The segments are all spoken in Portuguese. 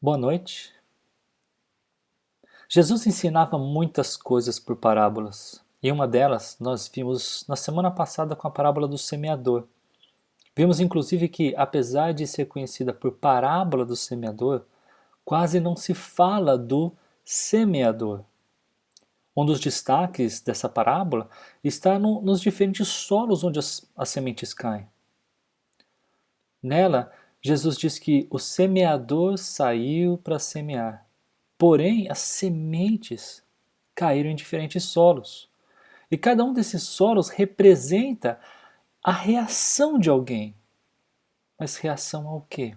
Boa noite. Jesus ensinava muitas coisas por parábolas, e uma delas nós vimos na semana passada com a parábola do semeador. Vimos inclusive que, apesar de ser conhecida por parábola do semeador, quase não se fala do semeador. Um dos destaques dessa parábola está nos diferentes solos onde as sementes caem. Nela, Jesus diz que o semeador saiu para semear. Porém, as sementes caíram em diferentes solos. E cada um desses solos representa a reação de alguém. Mas reação ao quê?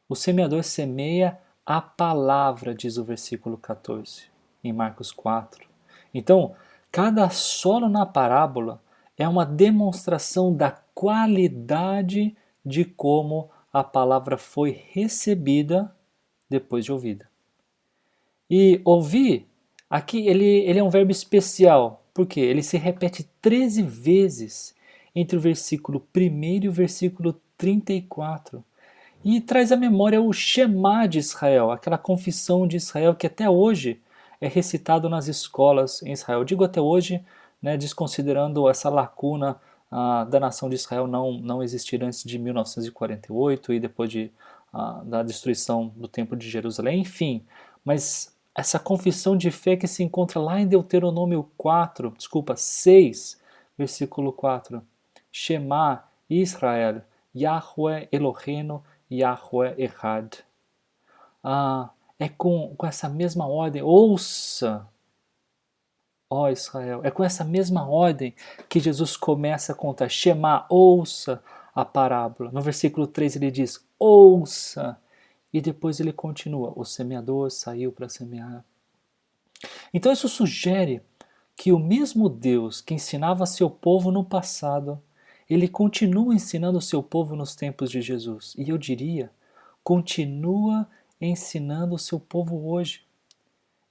O semeador semeia a palavra, diz o versículo 14, em Marcos 4. Então, cada solo na parábola é uma demonstração da qualidade de como a palavra foi recebida depois de ouvida. E ouvir, aqui ele é um verbo especial, porque ele se repete 13 vezes entre o versículo 1 e o versículo 34. E traz à memória o Shema de Israel, aquela confissão de Israel que até hoje é recitado nas escolas em Israel. Eu digo até hoje, né, desconsiderando essa lacuna da nação de Israel não existir antes de 1948 e depois da destruição do Templo de Jerusalém, enfim. Mas essa confissão de fé que se encontra lá em Deuteronômio 6, versículo 4. Shema Israel, Yahweh Eloheinu, Yahweh Echad. É com essa mesma ordem, ouça, ó Israel, é com essa mesma ordem que Jesus começa a contar. Shema, ouça a parábola. No versículo 3 ele diz, ouça. E depois ele continua, o semeador saiu para semear. Então isso sugere que o mesmo Deus que ensinava seu povo no passado, ele continua ensinando o seu povo nos tempos de Jesus. E eu diria, continua ensinando o seu povo hoje.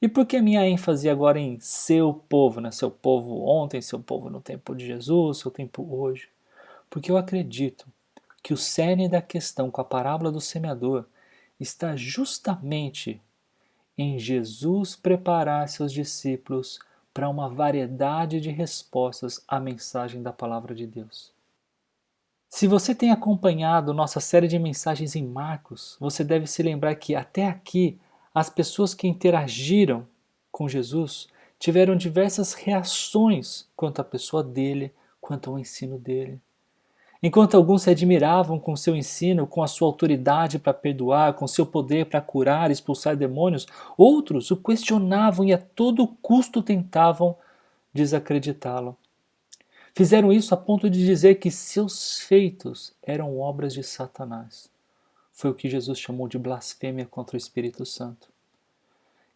E por que minha ênfase agora em seu povo, né? Seu povo ontem, seu povo no tempo de Jesus, seu tempo hoje? Porque eu acredito que o cerne da questão com a parábola do semeador está justamente em Jesus preparar seus discípulos para uma variedade de respostas à mensagem da palavra de Deus. Se você tem acompanhado nossa série de mensagens em Marcos, você deve se lembrar que até aqui as pessoas que interagiram com Jesus tiveram diversas reações quanto à pessoa dele, quanto ao ensino dele. Enquanto alguns se admiravam com seu ensino, com a sua autoridade para perdoar, com seu poder para curar e expulsar demônios, outros o questionavam e a todo custo tentavam desacreditá-lo. Fizeram isso a ponto de dizer que seus feitos eram obras de Satanás. Foi o que Jesus chamou de blasfêmia contra o Espírito Santo.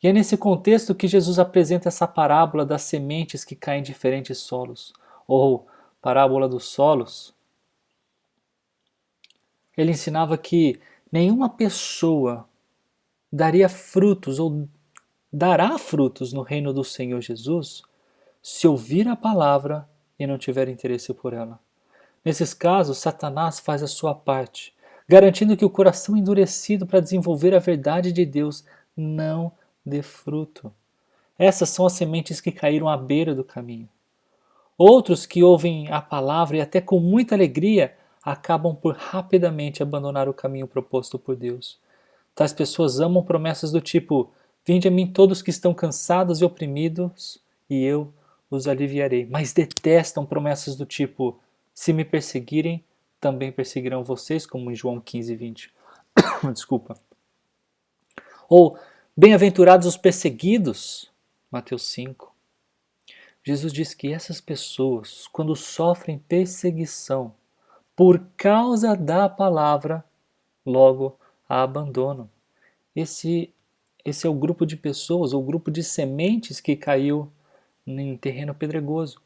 E é nesse contexto que Jesus apresenta essa parábola das sementes que caem em diferentes solos, ou parábola dos solos. Ele ensinava que nenhuma pessoa daria frutos ou dará frutos no reino do Senhor Jesus se ouvir a palavra e não tiver interesse por ela. Nesses casos, Satanás faz a sua parte, garantindo que o coração endurecido para desenvolver a verdade de Deus não dê fruto. Essas são as sementes que caíram à beira do caminho. Outros que ouvem a palavra e até com muita alegria acabam por rapidamente abandonar o caminho proposto por Deus. Tais pessoas amam promessas do tipo: vinde a mim todos que estão cansados e oprimidos, e eu os aliviarei. Mas detestam promessas do tipo: se me perseguirem, também perseguirão vocês, como em João 15:20. Desculpa. Ou, bem-aventurados os perseguidos, Mateus 5. Jesus diz que essas pessoas, quando sofrem perseguição por causa da palavra, logo a abandonam. Esse é o grupo de pessoas, ou grupo de sementes que caiu em terreno pedregoso.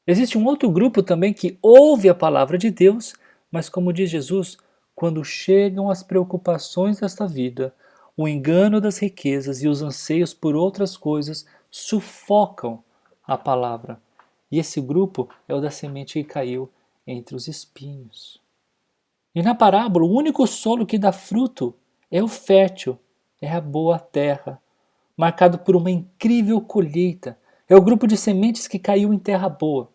Existe um outro grupo também que ouve a palavra de Deus, mas como diz Jesus, quando chegam as preocupações desta vida, o engano das riquezas e os anseios por outras coisas sufocam a palavra. E esse grupo é o da semente que caiu entre os espinhos. E na parábola, o único solo que dá fruto É o fértil, é a boa terra, marcado por uma incrível colheita. É o grupo de sementes que caiu em terra boa.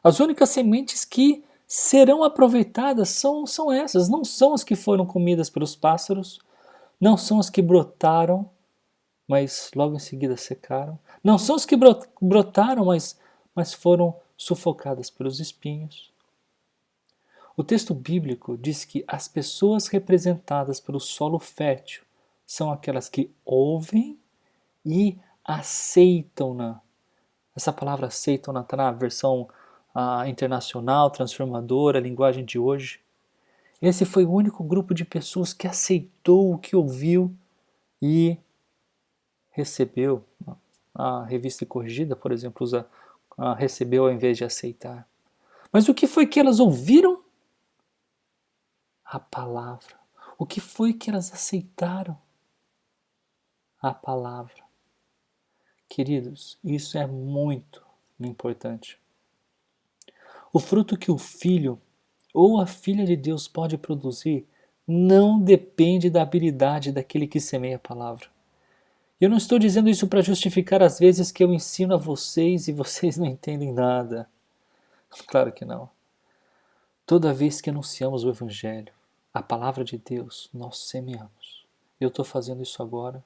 As únicas sementes que serão aproveitadas são essas, não são as que foram comidas pelos pássaros, não são as que brotaram, mas logo em seguida secaram, não são as que brotaram, mas foram sufocadas pelos espinhos. O texto bíblico diz que as pessoas representadas pelo solo fértil são aquelas que ouvem e aceitam-na. Essa palavra aceitam-na está na versão internacional, transformadora, linguagem de hoje. Esse foi o único grupo de pessoas que aceitou o que ouviu e recebeu. A revista corrigida, por exemplo, usa recebeu ao invés de aceitar. Mas o que foi que elas ouviram? A palavra. O que foi que elas aceitaram? A palavra. Queridos, isso é muito importante. O fruto que o filho ou a filha de Deus pode produzir não depende da habilidade daquele que semeia a palavra. Eu não estou dizendo isso para justificar as vezes que eu ensino a vocês e vocês não entendem nada. Claro que não. Toda vez que anunciamos o Evangelho, a palavra de Deus, nós semeamos. Eu estou fazendo isso agora.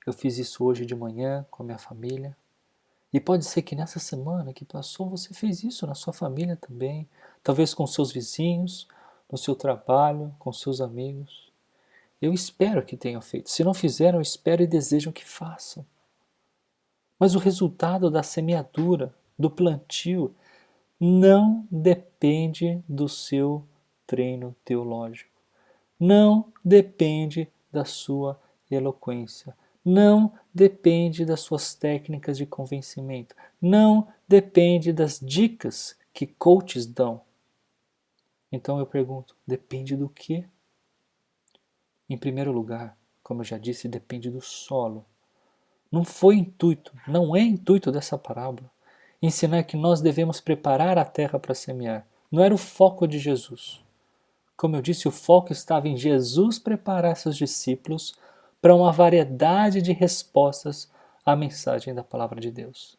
Eu fiz isso hoje de manhã com a minha família. E pode ser que nessa semana que passou você fez isso na sua família também. Talvez com seus vizinhos, no seu trabalho, com seus amigos. Eu espero que tenham feito. Se não fizeram, eu espero e desejo que façam. Mas o resultado da semeadura, do plantio, não depende do seu treino teológico. Não depende da sua eloquência. Não depende das suas técnicas de convencimento. Não depende das dicas que coaches dão. Então eu pergunto, depende do quê? Em primeiro lugar, como eu já disse, depende do solo. Não foi intuito, não é intuito dessa parábola ensinar que nós devemos preparar a terra para semear. Não era o foco de Jesus. Como eu disse, o foco estava em Jesus preparar seus discípulos para uma variedade de respostas à mensagem da palavra de Deus.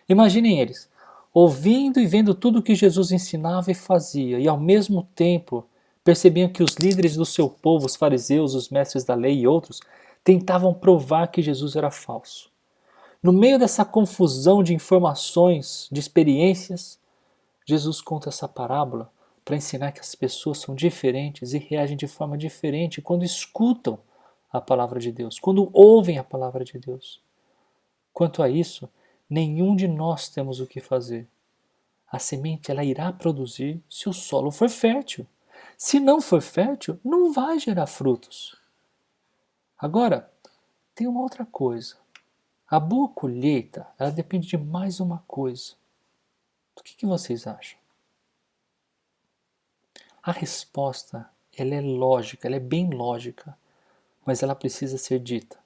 Imaginem eles, ouvindo e vendo tudo o que Jesus ensinava e fazia, e ao mesmo tempo percebiam que os líderes do seu povo, os fariseus, os mestres da lei e outros, tentavam provar que Jesus era falso. No meio dessa confusão de informações, de experiências, Jesus conta essa parábola para ensinar que as pessoas são diferentes e reagem de forma diferente quando escutam a palavra de Deus, quando ouvem a palavra de Deus. Quanto a isso, nenhum de nós temos o que fazer. A semente ela irá produzir se o solo for fértil. Se não for fértil, não vai gerar frutos. Agora, tem uma outra coisa. A boa colheita, ela depende de mais uma coisa. O que vocês acham? A resposta, ela é lógica, ela é bem lógica, mas ela precisa ser dita.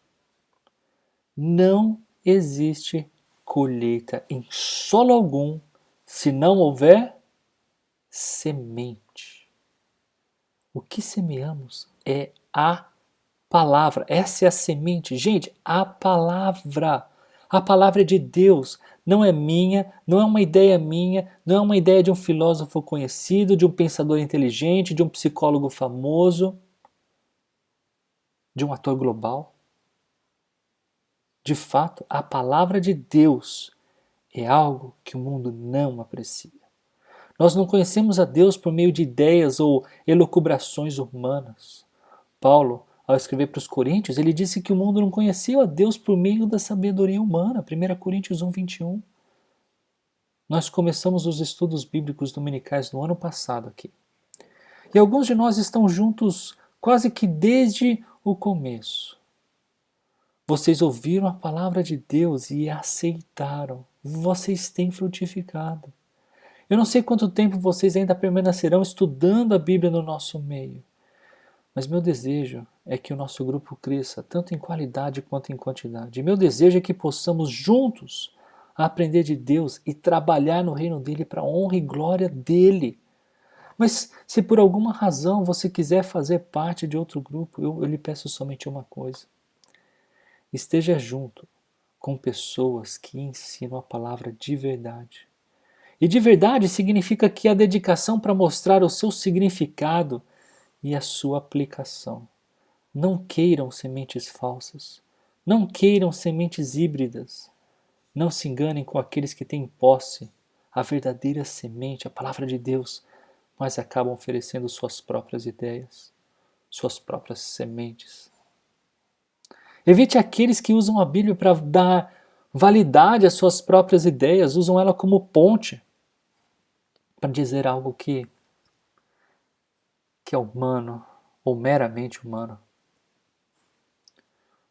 Não existe colheita em solo algum se não houver semente. O que semeamos é a palavra. Essa é a semente. Gente, a palavra. A palavra é de Deus. Não é minha, não é uma ideia minha, não é uma ideia de um filósofo conhecido, de um pensador inteligente, de um psicólogo famoso, de um ator global. De fato, a palavra de Deus é algo que o mundo não aprecia. Nós não conhecemos a Deus por meio de ideias ou elucubrações humanas. Paulo, ao escrever para os Coríntios, ele disse que o mundo não conhecia a Deus por meio da sabedoria humana. 1 Coríntios 1:21. Nós começamos os estudos bíblicos dominicais no ano passado aqui. E alguns de nós estão juntos quase que desde o começo. Vocês ouviram a palavra de Deus e a aceitaram. Vocês têm frutificado. Eu não sei quanto tempo vocês ainda permanecerão estudando a Bíblia no nosso meio. Mas meu desejo é que o nosso grupo cresça, tanto em qualidade quanto em quantidade. Meu desejo é que possamos juntos aprender de Deus e trabalhar no reino dele para a honra e glória dele. Mas se por alguma razão você quiser fazer parte de outro grupo, eu lhe peço somente uma coisa. Esteja junto com pessoas que ensinam a palavra de verdade. E de verdade significa que a dedicação para mostrar o seu significado e a sua aplicação. Não queiram sementes falsas. Não queiram sementes híbridas. Não se enganem com aqueles que têm em posse a verdadeira semente, a palavra de Deus, mas acabam oferecendo suas próprias ideias, suas próprias sementes. Evite aqueles que usam a Bíblia para dar validade às suas próprias ideias, usam ela como ponte para dizer algo que é humano ou meramente humano.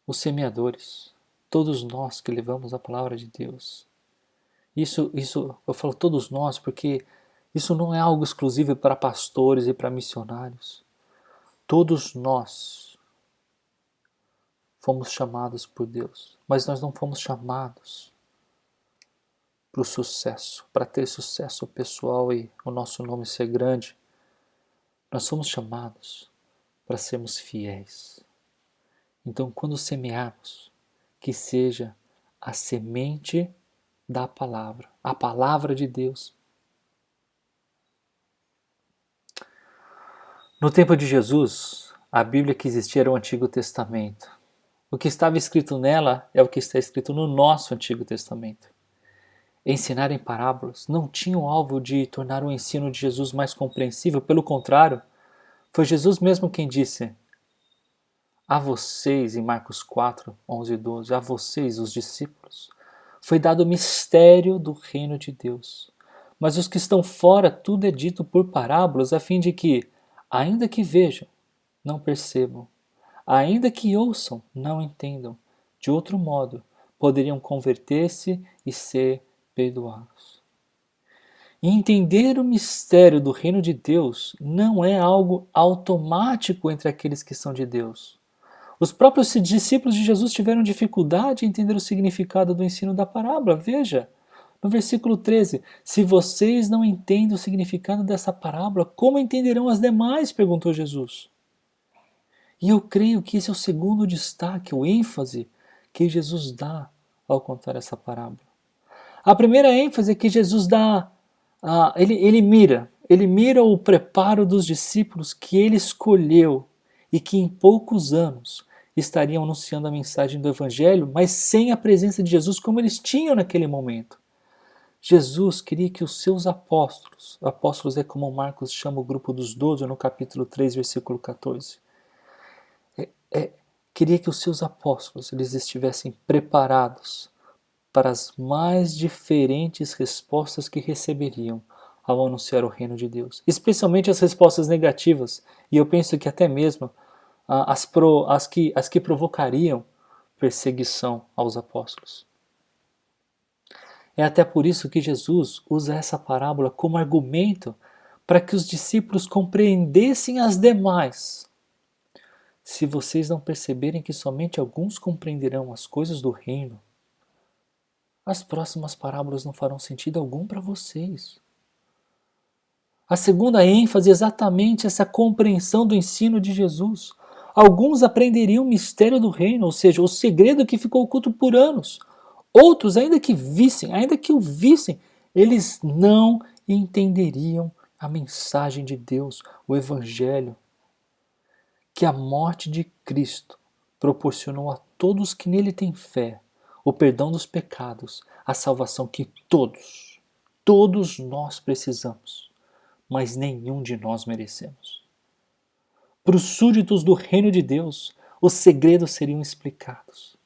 Os semeadores, todos nós que levamos a palavra de Deus. Isso eu falo todos nós porque isso não é algo exclusivo para pastores e para missionários. Todos nós fomos chamados por Deus, mas nós não fomos chamados para o sucesso, para ter sucesso pessoal e o nosso nome ser grande. Nós somos chamados para sermos fiéis. Então, quando semearmos, que seja a semente da palavra, a palavra de Deus. No tempo de Jesus, a Bíblia que existia era o Antigo Testamento. O que estava escrito nela é o que está escrito no nosso Antigo Testamento. Ensinar em parábolas não tinha o alvo de tornar o ensino de Jesus mais compreensível, pelo contrário, foi Jesus mesmo quem disse: a vocês, em Marcos 4, 11 e 12, a vocês, os discípulos, foi dado o mistério do reino de Deus. Mas os que estão fora, tudo é dito por parábolas, a fim de que, ainda que vejam, não percebam, ainda que ouçam, não entendam. De outro modo, poderiam converter-se e ser perdoados. E entender o mistério do reino de Deus não é algo automático entre aqueles que são de Deus. Os próprios discípulos de Jesus tiveram dificuldade em entender o significado do ensino da parábola. Veja, no versículo 13: se vocês não entendem o significado dessa parábola, como entenderão as demais? Perguntou Jesus. E eu creio que esse é o segundo destaque, o ênfase que Jesus dá ao contar essa parábola. A primeira ênfase é que Jesus dá, ele mira o preparo dos discípulos que ele escolheu e que em poucos anos estariam anunciando a mensagem do Evangelho, mas sem a presença de Jesus como eles tinham naquele momento. Jesus queria que os seus apóstolos é como Marcos chama o grupo dos 12 no capítulo 3, versículo 14, queria que os seus apóstolos eles estivessem preparados para as mais diferentes respostas que receberiam ao anunciar o reino de Deus, especialmente as respostas negativas, e eu penso que até mesmo as que provocariam perseguição aos apóstolos. É até por isso que Jesus usa essa parábola como argumento para que os discípulos compreendessem as demais. Se vocês não perceberem que somente alguns compreenderão as coisas do reino, as próximas parábolas não farão sentido algum para vocês. A segunda ênfase é exatamente essa compreensão do ensino de Jesus. Alguns aprenderiam o mistério do reino, ou seja, o segredo que ficou oculto por anos. Outros, ainda que o vissem, eles não entenderiam a mensagem de Deus, o Evangelho, que a morte de Cristo proporcionou a todos que nele têm fé, o perdão dos pecados, a salvação que todos nós precisamos, mas nenhum de nós merecemos. Para os súditos do reino de Deus, os segredos seriam explicados.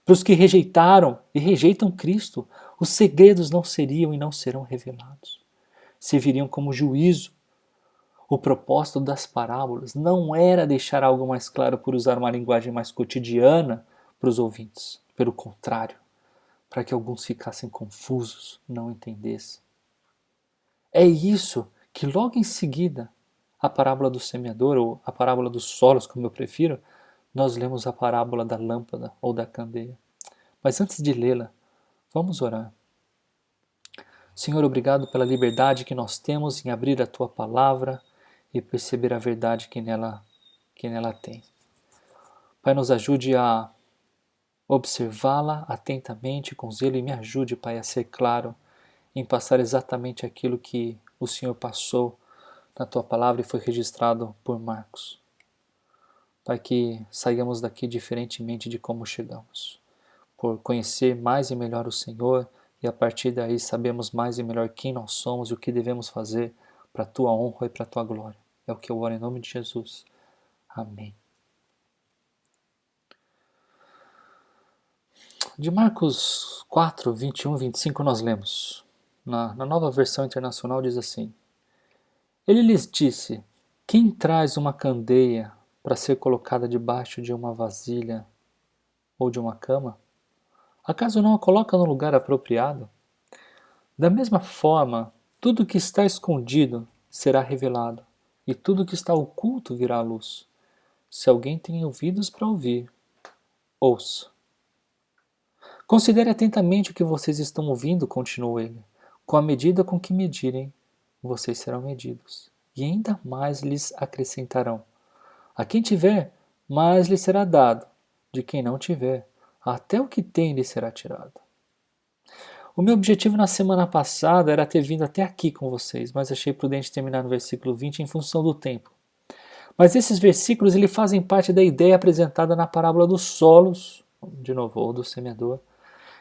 Para os que rejeitaram e rejeitam Cristo, os segredos não seriam e não serão revelados. Serviriam como juízo. O propósito das parábolas não era deixar algo mais claro por usar uma linguagem mais cotidiana para os ouvintes. Pelo contrário, para que alguns ficassem confusos, não entendessem. É isso que logo em seguida, a parábola do semeador, ou a parábola dos solos, como eu prefiro, nós lemos a parábola da lâmpada ou da candeia. Mas antes de lê-la, vamos orar. Senhor, obrigado pela liberdade que nós temos em abrir a Tua palavra, e perceber a verdade que nela tem. Pai, nos ajude a observá-la atentamente, com zelo, e me ajude, Pai, a ser claro em passar exatamente aquilo que o Senhor passou na Tua Palavra e foi registrado por Marcos. Pai, que saiamos daqui diferentemente de como chegamos, por conhecer mais e melhor o Senhor, e a partir daí sabemos mais e melhor quem nós somos e o que devemos fazer para a Tua honra e para a Tua glória. É o que eu oro em nome de Jesus. Amém. De Marcos 4, 21 e 25 nós lemos. Na nova versão internacional diz assim: Ele lhes disse: Quem traz uma candeia para ser colocada debaixo de uma vasilha ou de uma cama? Acaso não a coloca no lugar apropriado? Da mesma forma, tudo que está escondido será revelado, e tudo que está oculto virá à luz. Se alguém tem ouvidos para ouvir, ouça. Considere atentamente o que vocês estão ouvindo, continuou ele. Com a medida com que medirem, vocês serão medidos, e ainda mais lhes acrescentarão. A quem tiver, mais lhe será dado. De quem não tiver, até o que tem lhe será tirado. O meu objetivo na semana passada era ter vindo até aqui com vocês, mas achei prudente terminar no versículo 20 em função do tempo. Mas esses versículos fazem parte da ideia apresentada na parábola dos solos, de novo, ou do semeador.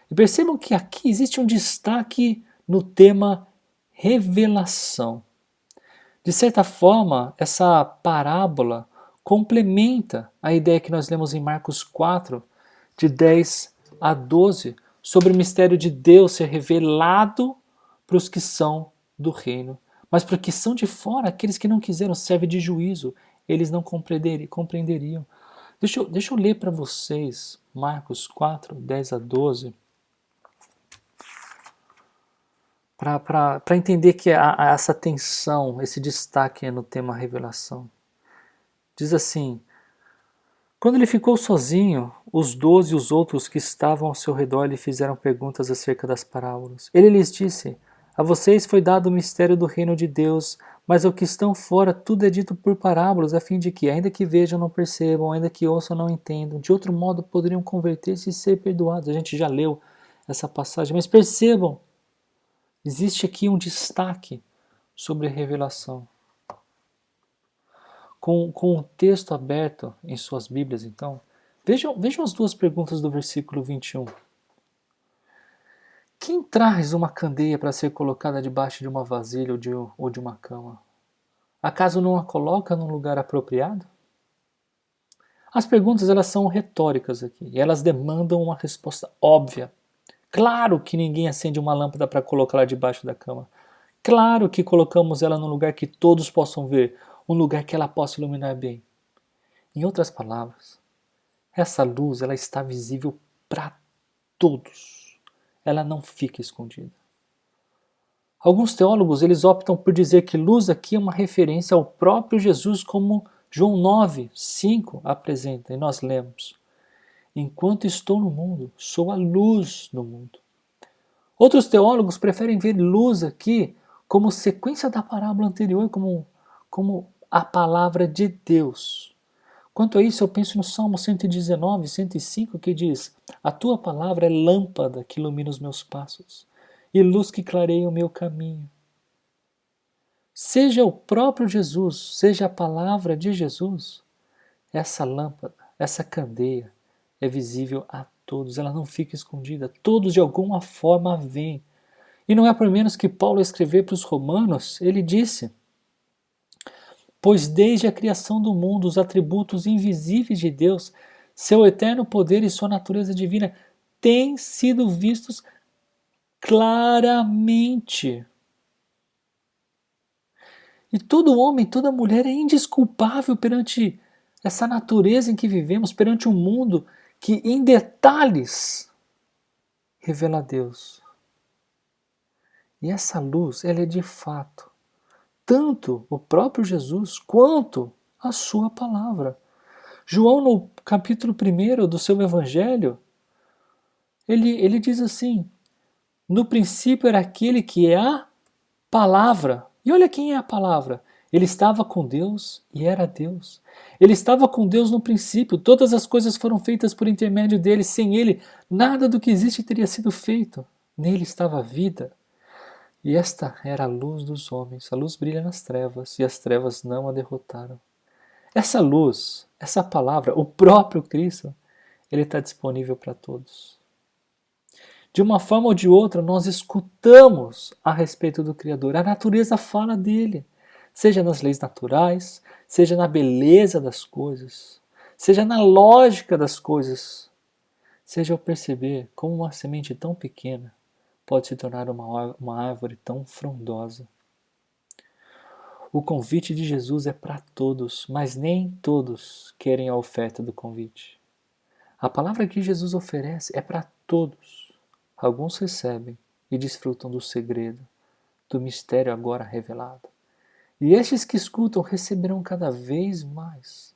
E percebam que aqui existe um destaque no tema revelação. De certa forma, essa parábola complementa a ideia que nós lemos em Marcos 4, de 10 a 12, sobre o mistério de Deus ser revelado para os que são do reino. Mas para os que são de fora, aqueles que não quiseram, serve de juízo, eles não compreenderiam. Deixa eu ler para vocês Marcos 4, 10 a 12, para entender que há essa tensão, esse destaque no tema revelação. Diz assim: Quando ele ficou sozinho, os 12 e os outros que estavam ao seu redor lhe fizeram perguntas acerca das parábolas. Ele lhes disse: A vocês foi dado o mistério do reino de Deus, mas ao que estão fora tudo é dito por parábolas, a fim de que, ainda que vejam, não percebam, ainda que ouçam, não entendam. De outro modo, poderiam converter-se e ser perdoados. A gente já leu essa passagem, mas percebam, existe aqui um destaque sobre a revelação. Com o texto aberto em suas Bíblias, então, vejam as duas perguntas do versículo 21. Quem traz uma candeia para ser colocada debaixo de uma vasilha ou de uma cama? Acaso não a coloca num lugar apropriado? As perguntas elas são retóricas aqui, e elas demandam uma resposta óbvia. Claro que ninguém acende uma lâmpada para colocá-la debaixo da cama. Claro que colocamos ela num lugar que todos possam ver, um lugar que ela possa iluminar bem. Em outras palavras, essa luz ela está visível para todos. Ela não fica escondida. Alguns teólogos eles optam por dizer que luz aqui é uma referência ao próprio Jesus, como João 9, 5 apresenta, e nós lemos: Enquanto estou no mundo, sou a luz do mundo. Outros teólogos preferem ver luz aqui como sequência da parábola anterior, como a palavra de Deus. Quanto a isso, eu penso no Salmo 119, 105, que diz: A tua palavra é lâmpada que ilumina os meus passos e luz que clareia o meu caminho. Seja o próprio Jesus, seja a palavra de Jesus, essa lâmpada, essa candeia é visível a todos, ela não fica escondida, todos de alguma forma a veem. E não é por menos que Paulo, ao escrever para os Romanos, ele disse: Pois desde a criação do mundo, os atributos invisíveis de Deus, seu eterno poder e sua natureza divina, têm sido vistos claramente. E todo homem, toda mulher é indesculpável perante essa natureza em que vivemos, perante um mundo que em detalhes revela a Deus. E essa luz, ela é de fato tanto o próprio Jesus quanto a sua palavra. João, no capítulo 1 do seu evangelho, ele diz assim: No princípio era aquele que é a palavra. E olha quem é a palavra. Ele estava com Deus e era Deus. Ele estava com Deus no princípio. Todas as coisas foram feitas por intermédio dele. Sem ele, nada do que existe teria sido feito. Nele estava a vida. E esta era a luz dos homens. A luz brilha nas trevas e as trevas não a derrotaram. Essa luz, essa palavra, o próprio Cristo, ele está disponível para todos. De uma forma ou de outra, nós escutamos a respeito do Criador. A natureza fala dele, seja nas leis naturais, seja na beleza das coisas, seja na lógica das coisas, seja ao perceber como uma semente tão pequena pode se tornar uma árvore tão frondosa. O convite de Jesus é para todos, mas nem todos querem a oferta do convite. A palavra que Jesus oferece é para todos. Alguns recebem e desfrutam do segredo, do mistério agora revelado. E estes que escutam receberão cada vez mais.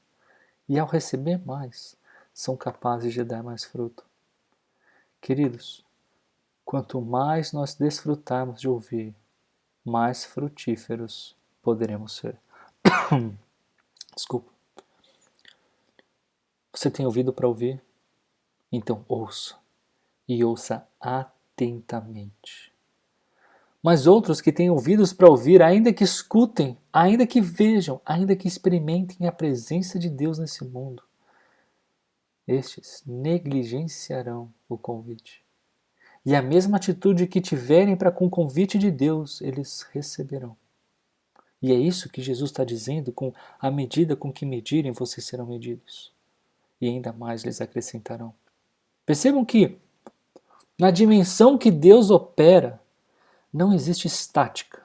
E ao receber mais, são capazes de dar mais fruto. Queridos, quanto mais nós desfrutarmos de ouvir, mais frutíferos poderemos ser. Desculpa. Você tem ouvido para ouvir? Então ouça. E ouça atentamente. Mas outros que têm ouvidos para ouvir, ainda que escutem, ainda que vejam, ainda que experimentem a presença de Deus nesse mundo, estes negligenciarão o convite. E a mesma atitude que tiverem para com o convite de Deus, eles receberão. E é isso que Jesus está dizendo, com a medida com que medirem, vocês serão medidos. E ainda mais lhes acrescentarão. Percebam que, na dimensão que Deus opera, não existe estática.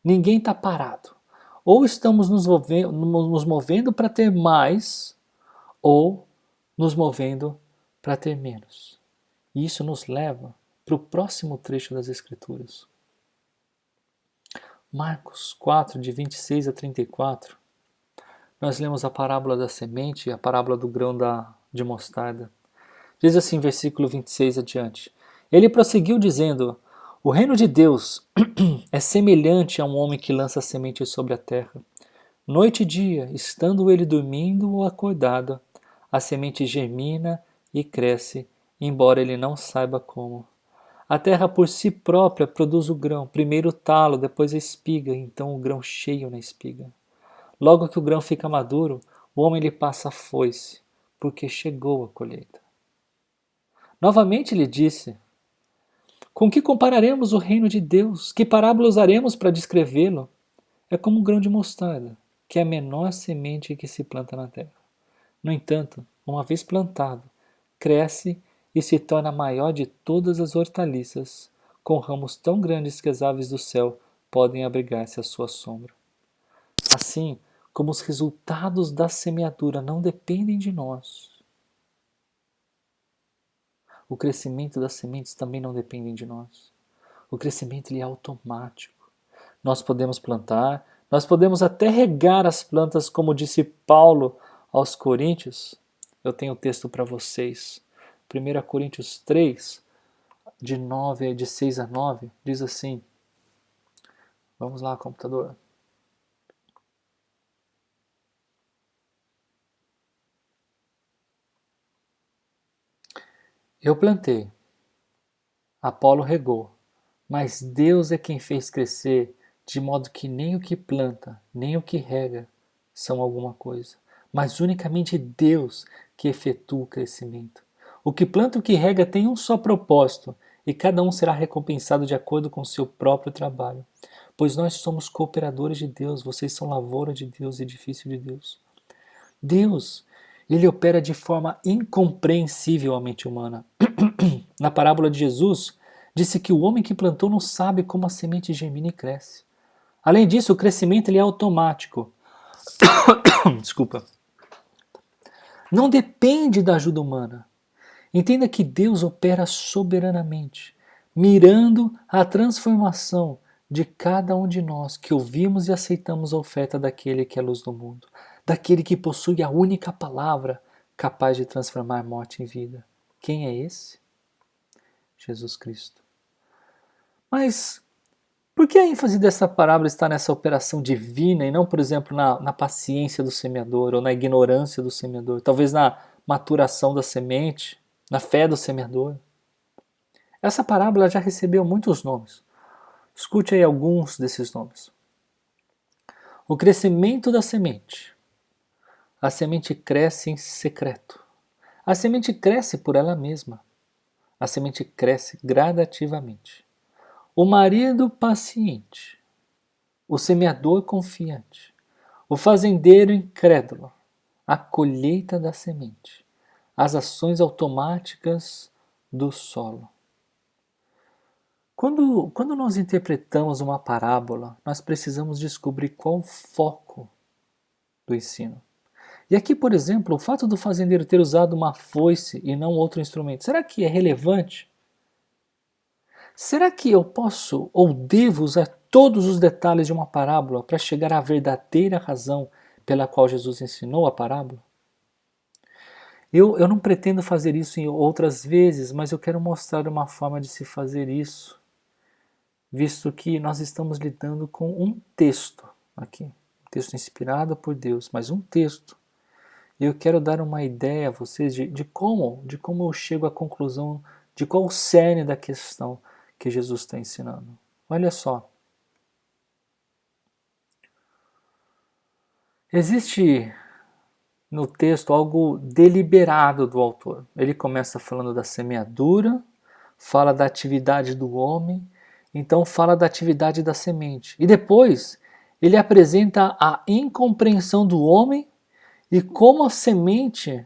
Ninguém está parado. Ou estamos nos movendo para ter mais, ou nos movendo para ter menos. E isso nos leva para o próximo trecho das Escrituras. Marcos 4, de 26 a 34, nós lemos a parábola da semente e a parábola do grão de mostarda. Diz assim, versículo 26 adiante. Ele prosseguiu dizendo: o reino de Deus é semelhante a um homem que lança sementes sobre a terra. Noite e dia, estando ele dormindo ou acordado, a semente germina e cresce, embora ele não saiba como. A terra por si própria produz o grão, primeiro o talo, depois a espiga, então o grão cheio na espiga. Logo que o grão fica maduro, o homem lhe passa a foice, porque chegou a colheita. Novamente lhe disse: com que compararemos o reino de Deus? Que parábola usaremos para descrevê-lo? É como um grão de mostarda, que é a menor semente que se planta na terra. No entanto, uma vez plantado, cresce e se torna a maior de todas as hortaliças, com ramos tão grandes que as aves do céu podem abrigar-se à sua sombra. Assim como os resultados da semeadura não dependem de nós, o crescimento das sementes também não depende de nós. O crescimento ele é automático. Nós podemos plantar, nós podemos até regar as plantas, como disse Paulo aos Coríntios. Eu tenho o texto para vocês. 1 Coríntios 3, de 6 a 9, diz assim. Vamos lá, computador. Eu plantei, Apolo regou, mas Deus é quem fez crescer, de modo que nem o que planta, nem o que rega são alguma coisa, mas unicamente Deus que efetua o crescimento. O que planta e o que rega tem um só propósito, e cada um será recompensado de acordo com o seu próprio trabalho. Pois nós somos cooperadores de Deus, vocês são lavoura de Deus, edifício de Deus. Deus, ele opera de forma incompreensível à mente humana. Na parábola de Jesus, disse que o homem que plantou não sabe como a semente germina e cresce. Além disso, o crescimento ele é automático. Desculpa. Não depende da ajuda humana. Entenda que Deus opera soberanamente, mirando a transformação de cada um de nós que ouvimos e aceitamos a oferta daquele que é a luz do mundo, daquele que possui a única palavra capaz de transformar morte em vida. Quem é esse? Jesus Cristo. Mas Por que a ênfase dessa parábola está nessa operação divina e não, por exemplo, na paciência do semeador ou na ignorância do semeador? Talvez na maturação da semente, na fé do semeador? Essa parábola já recebeu muitos nomes. Escute aí alguns desses nomes. O crescimento da semente. A semente cresce em secreto. A semente cresce por ela mesma. A semente cresce gradativamente. O marido paciente. O semeador confiante. O fazendeiro incrédulo. A colheita da semente. As ações automáticas do solo. Quando nós interpretamos uma parábola, nós precisamos descobrir qual o foco do ensino. E aqui, por exemplo, o fato do fazendeiro ter usado uma foice e não outro instrumento, será que é relevante? Será que eu posso ou devo usar todos os detalhes de uma parábola para chegar à verdadeira razão pela qual Jesus ensinou a parábola? Eu não pretendo fazer isso em outras vezes, mas eu quero mostrar uma forma de se fazer isso, visto que nós estamos lidando com um texto aqui, um texto inspirado por Deus, mas um texto. E eu quero dar uma ideia a vocês de como eu chego à conclusão de qual o cerne da questão que Jesus está ensinando. Olha só. Existe no texto algo deliberado do autor. Ele começa falando da semeadura, fala da atividade do homem, então fala da atividade da semente. E depois ele apresenta a incompreensão do homem e como a semente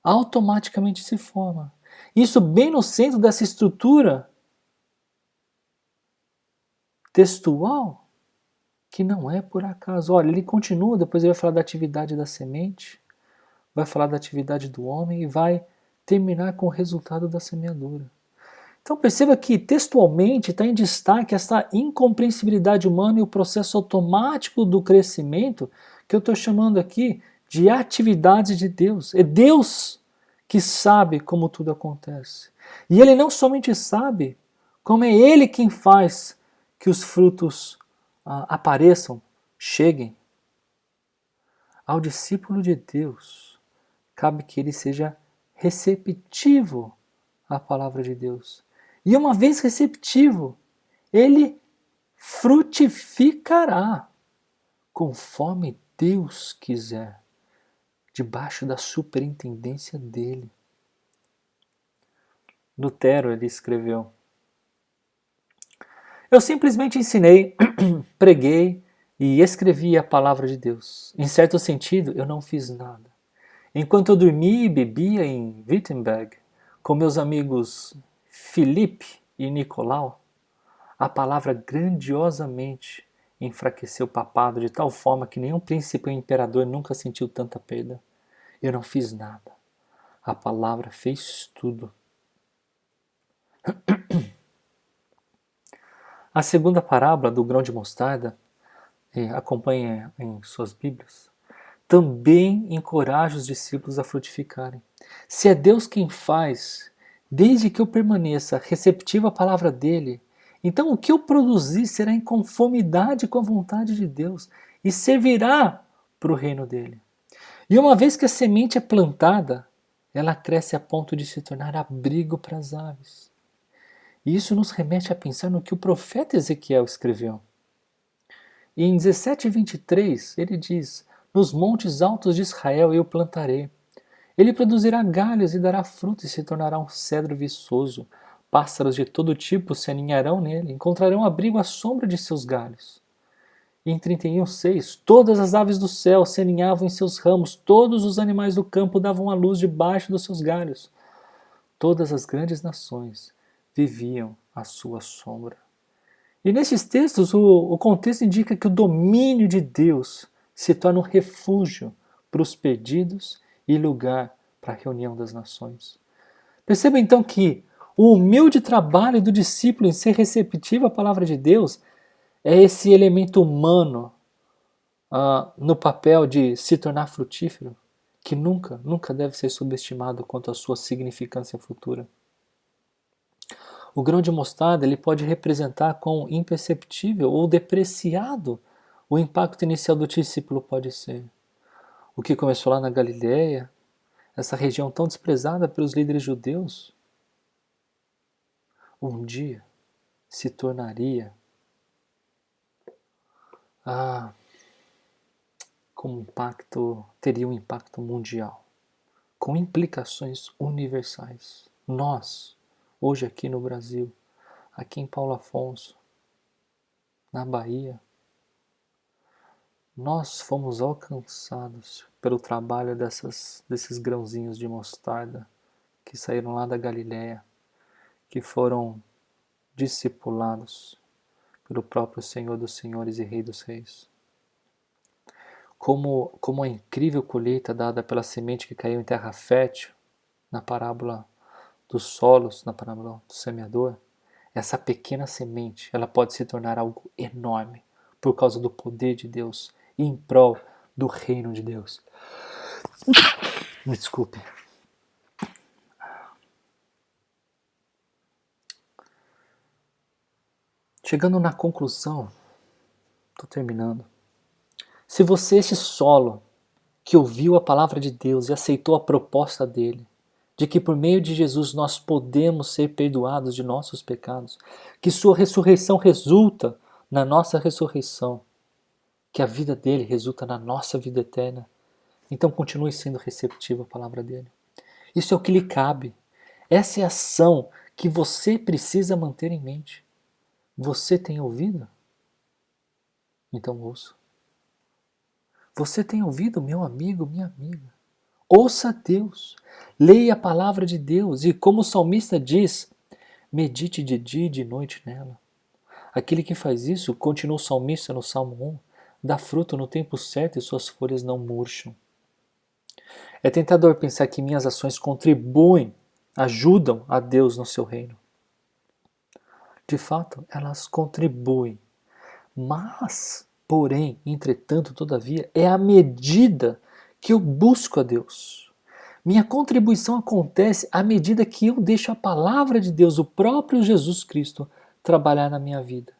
automaticamente se forma. Isso bem no centro dessa estrutura textual, que não é por acaso. Olha, ele continua, depois ele vai falar da atividade da semente, vai falar da atividade do homem e vai terminar com o resultado da semeadura. Então perceba que textualmente está em destaque essa incompreensibilidade humana e o processo automático do crescimento, que eu estou chamando aqui de atividade de Deus. É Deus que sabe como tudo acontece. E Ele não somente sabe, como é Ele quem faz que os frutos apareçam, cheguem. Ao discípulo de Deus, cabe que ele seja receptivo à palavra de Deus. E uma vez receptivo, ele frutificará conforme Deus quiser, debaixo da superintendência dele. Lutero, ele escreveu: eu simplesmente ensinei, preguei e escrevi a palavra de Deus. Em certo sentido, eu não fiz nada. Enquanto eu dormia e bebia em Wittenberg, com meus amigos Filipe e Nicolau, a palavra grandiosamente enfraqueceu o papado de tal forma que nenhum príncipe ou imperador nunca sentiu tanta perda. Eu não fiz nada. A palavra fez tudo. A segunda parábola do grão de mostarda, acompanhe em suas Bíblias, também encoraja os discípulos a frutificarem. Se é Deus quem faz, desde que eu permaneça receptivo à palavra dele, então o que eu produzir será em conformidade com a vontade de Deus e servirá para o reino dele. E uma vez que a semente é plantada, ela cresce a ponto de se tornar abrigo para as aves. E isso nos remete a pensar no que o profeta Ezequiel escreveu. E em 17:23 ele diz: nos montes altos de Israel eu plantarei. Ele produzirá galhos e dará fruto e se tornará um cedro viçoso. Pássaros de todo tipo se aninharão nele, encontrarão abrigo à sombra de seus galhos. E em 31:6, todas as aves do céu se aninhavam em seus ramos, todos os animais do campo davam à luz debaixo dos seus galhos. Todas as grandes nações viviam à sua sombra. E nesses textos, o contexto indica que o domínio de Deus se torna um refúgio para os perdidos e lugar para a reunião das nações. Perceba então que o humilde trabalho do discípulo em ser receptivo à palavra de Deus é esse elemento humano no papel de se tornar frutífero, que nunca deve ser subestimado quanto à sua significância futura. O grão de mostarda ele pode representar quão imperceptível ou depreciado o impacto inicial do discípulo pode ser. O que começou lá na Galileia, essa região tão desprezada pelos líderes judeus, um dia se tornaria teria um impacto mundial, com implicações universais. Nós, hoje aqui no Brasil, aqui em Paulo Afonso, na Bahia, nós fomos alcançados pelo trabalho desses grãozinhos de mostarda que saíram lá da Galileia, que foram discipulados pelo próprio Senhor dos Senhores e Rei dos Reis. Como a incrível colheita dada pela semente que caiu em terra fértil, na parábola dos solos, na parábola do semeador, essa pequena semente ela pode se tornar algo enorme por causa do poder de Deus e em prol do reino de Deus. Me desculpe. Chegando na conclusão, estou terminando. Se você, esse solo, que ouviu a palavra de Deus e aceitou a proposta dele, de que por meio de Jesus nós podemos ser perdoados de nossos pecados, que sua ressurreição resulta na nossa ressurreição, que a vida dele resulta na nossa vida eterna, então continue sendo receptivo à palavra dele. Isso é o que lhe cabe. Essa é a ação que você precisa manter em mente. Você tem ouvido? Então ouça. Você tem ouvido, meu amigo, minha amiga? Ouça Deus, leia a palavra de Deus e, como o salmista diz, medite de dia e de noite nela. Aquele que faz isso, continua o salmista no Salmo 1, dá fruto no tempo certo e suas folhas não murcham. É tentador pensar que minhas ações contribuem, ajudam a Deus no seu reino. De fato, elas contribuem. Mas, porém, entretanto, todavia, é à medida que eu busco a Deus. Minha contribuição acontece à medida que eu deixo a palavra de Deus, o próprio Jesus Cristo, trabalhar na minha vida.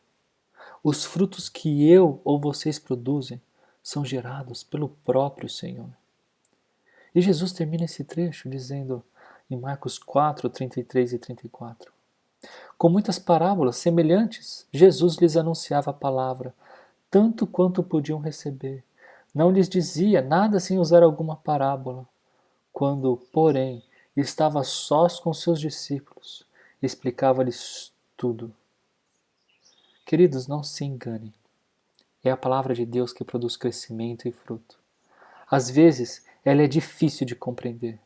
Os frutos que eu ou vocês produzem são gerados pelo próprio Senhor. E Jesus termina esse trecho dizendo em Marcos 4, 33 e 34. Com muitas parábolas semelhantes, Jesus lhes anunciava a palavra, tanto quanto podiam receber. Não lhes dizia nada sem usar alguma parábola. Quando, porém, estava sós com seus discípulos, explicava-lhes tudo. Queridos, não se enganem. É a palavra de Deus que produz crescimento e fruto. Às vezes, ela é difícil de compreender.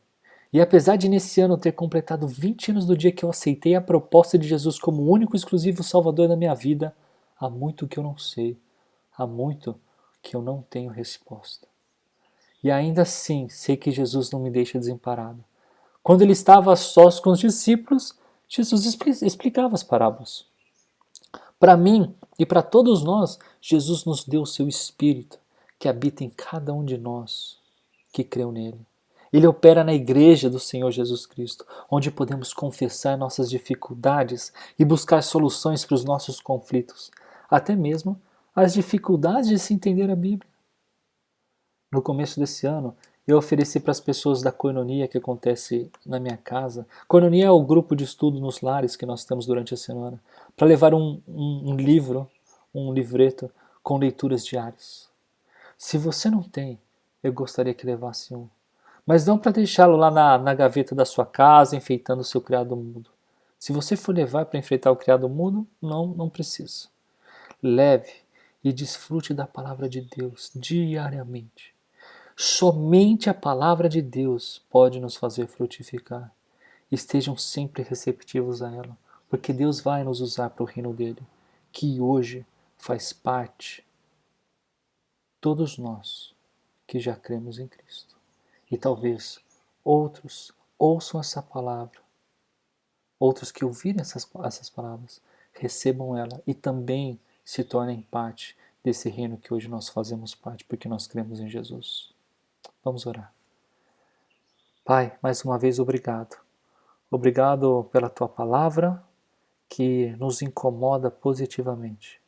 E apesar de nesse ano ter completado 20 anos do dia que eu aceitei a proposta de Jesus como o único e exclusivo Salvador da minha vida, há muito que eu não sei, há muito que eu não tenho resposta. E ainda assim, sei que Jesus não me deixa desamparado. Quando ele estava a sós com os discípulos, Jesus explicava as parábolas. Para mim e para todos nós, Jesus nos deu o seu Espírito, que habita em cada um de nós que creu nele. Ele opera na igreja do Senhor Jesus Cristo, onde podemos confessar nossas dificuldades e buscar soluções para os nossos conflitos, até mesmo as dificuldades de se entender a Bíblia. No começo desse ano, eu ofereci para as pessoas da Koinonia que acontece na minha casa. Koinonia é o grupo de estudo nos lares que nós temos durante a semana, para levar um livro, um livreto com leituras diárias. Se você não tem, eu gostaria que levasse um. Mas não para deixá-lo lá na gaveta da sua casa, enfeitando o seu criado mudo. Se você for levar para enfeitar o criado mudo, não precisa. Leve e desfrute da palavra de Deus diariamente. Somente a palavra de Deus pode nos fazer frutificar. Estejam sempre receptivos a ela, porque Deus vai nos usar para o reino dele, que hoje faz parte, todos nós que já cremos em Cristo. E talvez outros ouçam essa palavra, outros que ouvirem essas palavras, recebam ela e também se tornem parte desse reino que hoje nós fazemos parte, porque nós cremos em Jesus. Vamos orar. Pai, mais uma vez obrigado. Obrigado pela tua palavra que nos incomoda positivamente,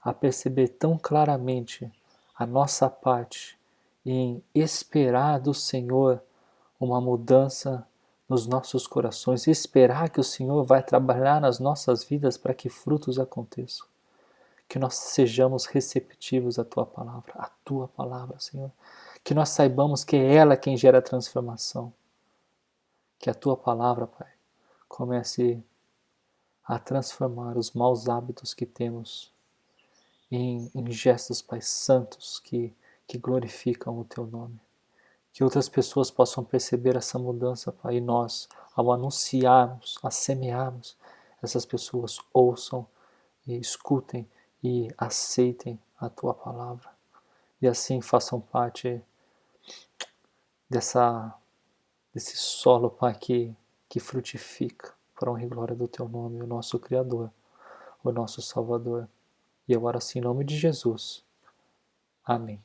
a perceber tão claramente a nossa parte em esperar do Senhor uma mudança nos nossos corações, esperar que o Senhor vai trabalhar nas nossas vidas para que frutos aconteçam. Que nós sejamos receptivos à tua palavra, Senhor. Que nós saibamos que é ela quem gera transformação. Que a tua palavra, Pai, comece a transformar os maus hábitos que temos em gestos, Pai, santos que glorificam o teu nome. Que outras pessoas possam perceber essa mudança, Pai, e nós, ao anunciarmos, a semearmos, essas pessoas ouçam e escutem e aceitem a tua palavra. E assim façam parte desse solo, Pai, que frutifica para a honra e glória do teu nome, o nosso Criador, o nosso Salvador. E eu oro assim em nome de Jesus. Amém.